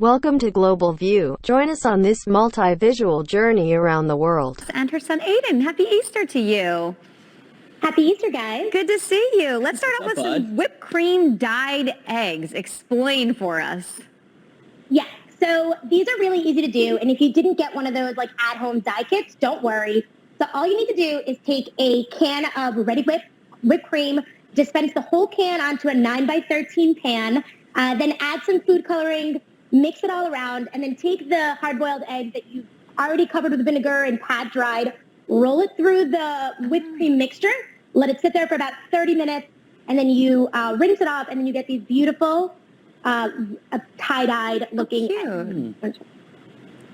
Welcome to Global View. Join us on this multi-visual journey around the world. And her son Aiden. Happy Easter to you. Happy Easter, guys. Good to see you. Let's start off with some whipped cream dyed eggs. Explain for us. Yeah, so these are really easy to do. And if you didn't get one of those like at-home dye kits, don't worry. So all you need to do is take a can of ready whipped cream, dispense the whole can onto a 9x13 pan, then add some food coloring, mix it all around, and then take the hard-boiled eggs that you've already covered with vinegar and pad dried, roll it through the whipped cream mixture, let it sit there for about 30 minutes, and then you rinse it off, and then you get these beautiful tie-dyed looking eggs.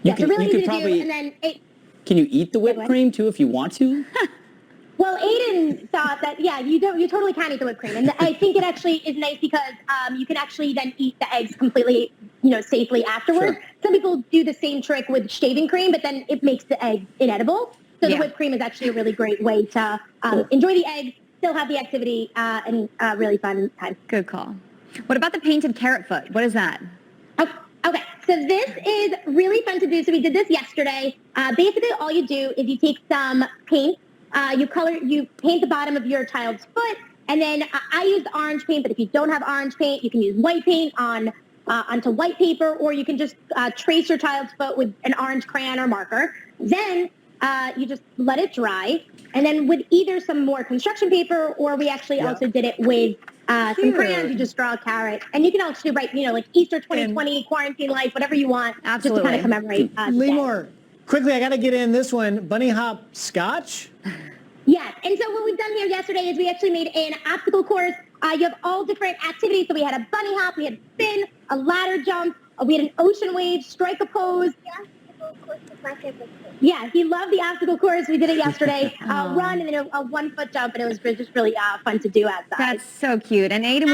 Yeah, so really easy to do, and then can you eat the whipped cream too if you want to? Well, Aiden thought that, yeah, you totally can eat the whipped cream. And I think it actually is nice because you can actually then eat the eggs completely, safely afterwards. Sure. Some people do the same trick with shaving cream, but then it makes the egg inedible. So the whipped cream is actually a really great way to enjoy the eggs, still have the activity, and really fun time. Good call. What about the painted carrot foot? What is that? Okay, so this is really fun to do. So we did this yesterday. Basically, all you do is you take some paint. You paint the bottom of your child's foot, and then I used orange paint, but if you don't have orange paint, you can use white paint onto white paper, or you can just trace your child's foot with an orange crayon or marker. Then you just let it dry, and then with either some more construction paper, or we actually also did it with some crayons. You just draw a carrot, and you can actually write, like Easter 2020, quarantine life, whatever you want, just to kind of commemorate. Lemore. Quickly, I got to get in this one. Bunny hop scotch? Yes. And so what we've done here yesterday is we actually made an obstacle course. You have all different activities. So we had a bunny hop, we had spin, a ladder jump, we had an ocean wave, strike a pose. The obstacle course was my favorite. Yeah, he loved the obstacle course. We did it yesterday. Run and then a 1-foot jump, and it was just really fun to do outside. That's so cute. And Aiden,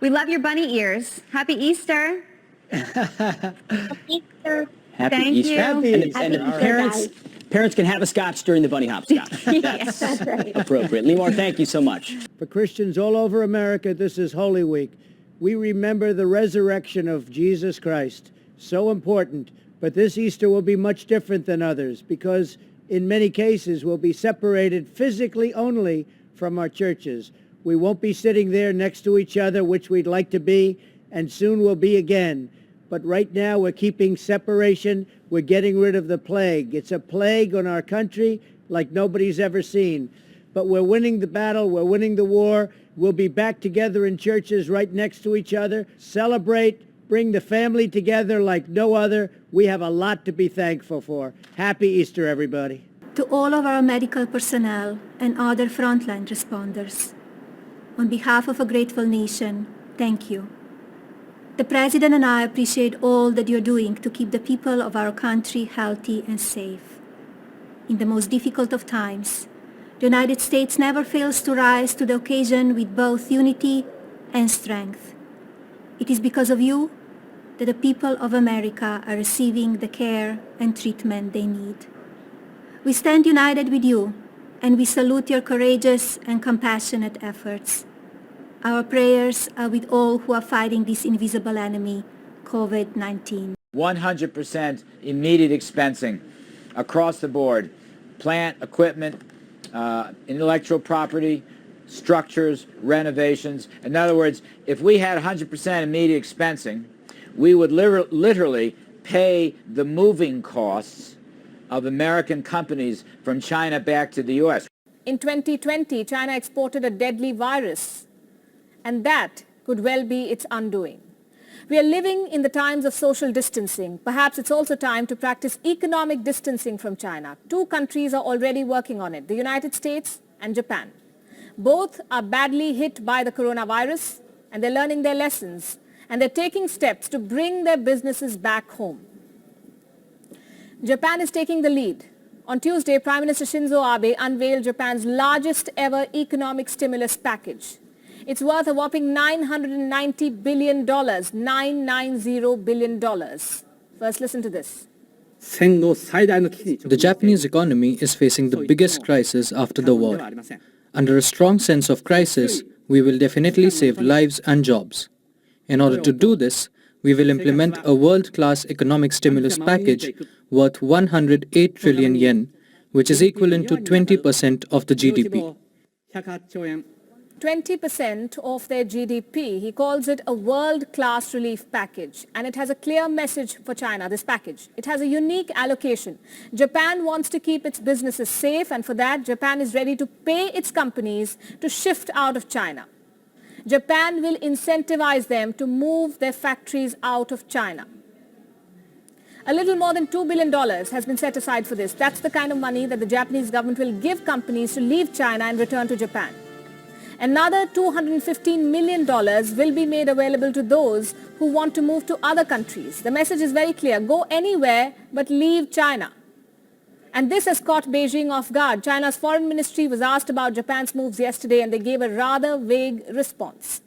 we love your bunny ears. Happy Easter. Happy Easter. Happy Thank Easter. you. And parents can have a scotch during the bunny hop scotch. That's right. appropriate. Lemore, thank you so much. For Christians all over America, this is Holy Week. We remember the resurrection of Jesus Christ. So important. But this Easter will be much different than others because in many cases we'll be separated physically only from our churches. We won't be sitting there next to each other, which we'd like to be, and soon we'll be again. But right now we're keeping separation. We're getting rid of the plague. It's a plague on our country like nobody's ever seen. But we're winning the battle. We're winning the war. We'll be back together in churches right next to each other. Celebrate. Bring the family together like no other. We have a lot to be thankful for. Happy Easter, everybody. To all of our medical personnel and other frontline responders, on behalf of a grateful nation, thank you. The President and I appreciate all that you're doing to keep the people of our country healthy and safe. In the most difficult of times, the United States never fails to rise to the occasion with both unity and strength. It is because of you that the people of America are receiving the care and treatment they need. We stand united with you, and we salute your courageous and compassionate efforts. Our prayers are with all who are fighting this invisible enemy, COVID-19. 100% immediate expensing across the board. Plant, equipment, intellectual property, structures, renovations. In other words, if we had 100% immediate expensing, we would literally pay the moving costs of American companies from China back to the U.S. In 2020, China exported a deadly virus, and that could well be its undoing. We are living in the times of social distancing. Perhaps it's also time to practice economic distancing from China. 2 countries are already working on it, the United States and Japan. Both are badly hit by the coronavirus, and they're learning their lessons, and they're taking steps to bring their businesses back home. Japan is taking the lead. On Tuesday, Prime Minister Shinzo Abe unveiled Japan's largest ever economic stimulus package. It's worth a whopping $990 billion, $990 billion. First, listen to this. The Japanese economy is facing the biggest crisis after the war. Under a strong sense of crisis, we will definitely save lives and jobs. In order to do this, We will implement a world-class economic stimulus package worth 108 trillion yen, which is equivalent to 20% of the GDP. 20% of their GDP. He calls it a world-class relief package. And it has a clear message for China, this package. It has a unique allocation. Japan wants to keep its businesses safe, and for that, Japan is ready to pay its companies to shift out of China. Japan will incentivize them to move their factories out of China. A little more than $2 billion has been set aside for this. That's the kind of money that the Japanese government will give companies to leave China and return to Japan. Another $215 million will be made available to those who want to move to other countries. The message is very clear. Go anywhere but leave China. And this has caught Beijing off guard. China's foreign ministry was asked about Japan's moves yesterday, and they gave a rather vague response.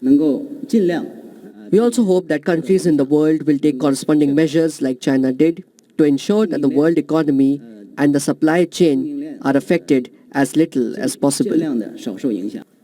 We also hope that countries in the world will take corresponding measures like China did to ensure that the world economy and the supply chain are affected as little as possible. A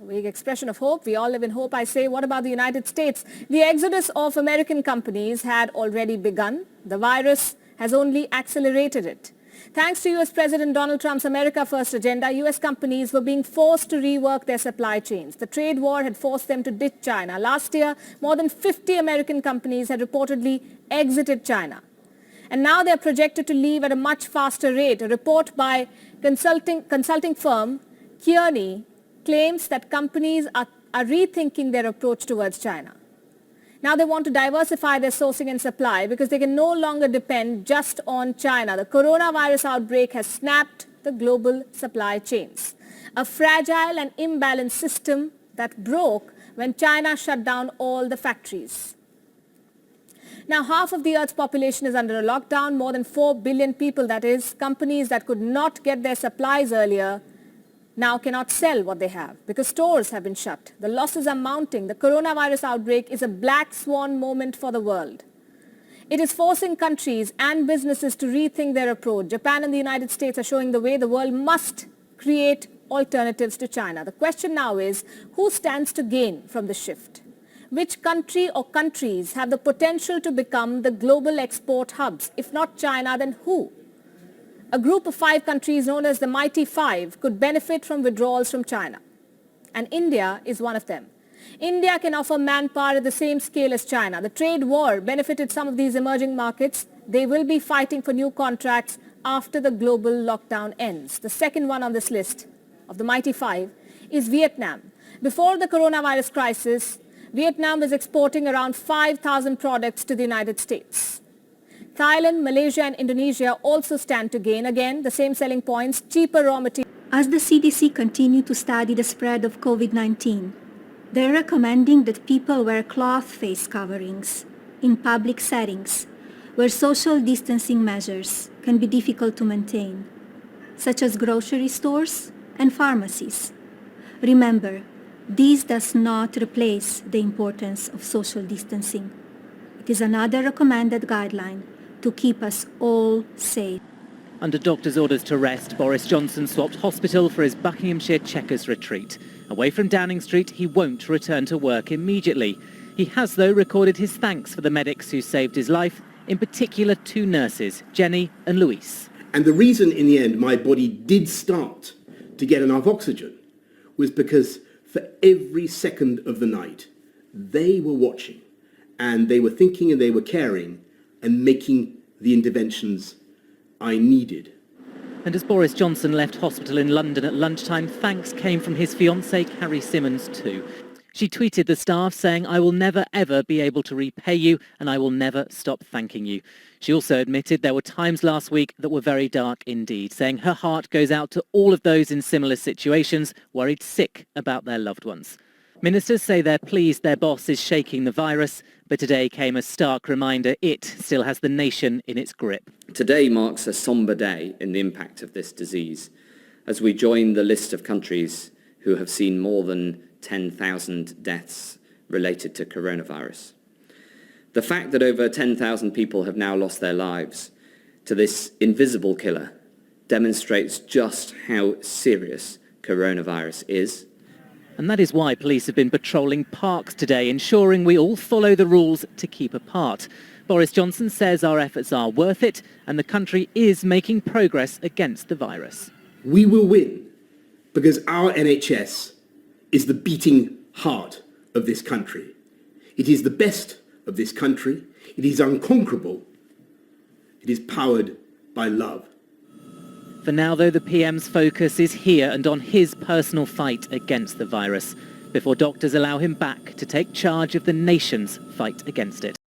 vague expression of hope. We all live in hope, I say. What about the United States? The exodus of American companies had already begun. The virus has only accelerated it. Thanks to U.S. President Donald Trump's America First agenda, U.S. companies were being forced to rework their supply chains. The trade war had forced them to ditch China. Last year, more than 50 American companies had reportedly exited China. And now they're projected to leave at a much faster rate. A report by consulting firm Kearney claims that companies are rethinking their approach towards China. Now they want to diversify their sourcing and supply because they can no longer depend just on China. The coronavirus outbreak has snapped the global supply chains. A fragile and imbalanced system that broke when China shut down all the factories. Now, half of the Earth's population is under a lockdown, more than 4 billion people, that is. Companies that could not get their supplies earlier now cannot sell what they have because stores have been shut. The losses are mounting. The coronavirus outbreak is a black swan moment for the world. It is forcing countries and businesses to rethink their approach. Japan and the United States are showing the way. The world must create alternatives to China. The question now is, who stands to gain from the shift? Which country or countries have the potential to become the global export hubs? If not China, then who? A group of 5 countries known as the Mighty Five could benefit from withdrawals from China. And India is one of them. India can offer manpower at the same scale as China. The trade war benefited some of these emerging markets. They will be fighting for new contracts after the global lockdown ends. The second one on this list of the Mighty Five is Vietnam. Before the coronavirus crisis, Vietnam was exporting around 5,000 products to the United States. Thailand, Malaysia and Indonesia also stand to gain. Again, the same selling points, cheaper raw materials. As the CDC continue to study the spread of COVID-19, they're recommending that people wear cloth face coverings in public settings where social distancing measures can be difficult to maintain, such as grocery stores and pharmacies. Remember, this does not replace the importance of social distancing. It is another recommended guideline to keep us all safe. Under doctor's orders to rest, Boris Johnson swapped hospital for his Buckinghamshire Chequers retreat. Away from Downing Street, he won't return to work immediately. He has, though, recorded his thanks for the medics who saved his life, in particular 2 nurses, Jenny and Louise. And the reason, in the end, my body did start to get enough oxygen was because for every second of the night, they were watching, and they were thinking and they were caring and making the interventions I needed. And as Boris Johnson left hospital in London at lunchtime, thanks came from his fiancée, Carrie Symonds, too. She tweeted the staff saying, "I will never ever be able to repay you and I will never stop thanking you." She also admitted there were times last week that were very dark indeed, saying her heart goes out to all of those in similar situations, worried sick about their loved ones. Ministers say they're pleased their boss is shaking the virus, but today came a stark reminder it still has the nation in its grip. Today marks a sombre day in the impact of this disease, as we join the list of countries who have seen more than 10,000 deaths related to coronavirus. The fact that over 10,000 people have now lost their lives to this invisible killer demonstrates just how serious coronavirus is. And that is why police have been patrolling parks today, ensuring we all follow the rules to keep apart. Boris Johnson says our efforts are worth it and the country is making progress against the virus. We will win because our NHS is the beating heart of this country. It is the best of this country. It is unconquerable. It is powered by love. For now, though, the PM's focus is here and on his personal fight against the virus, before doctors allow him back to take charge of the nation's fight against it.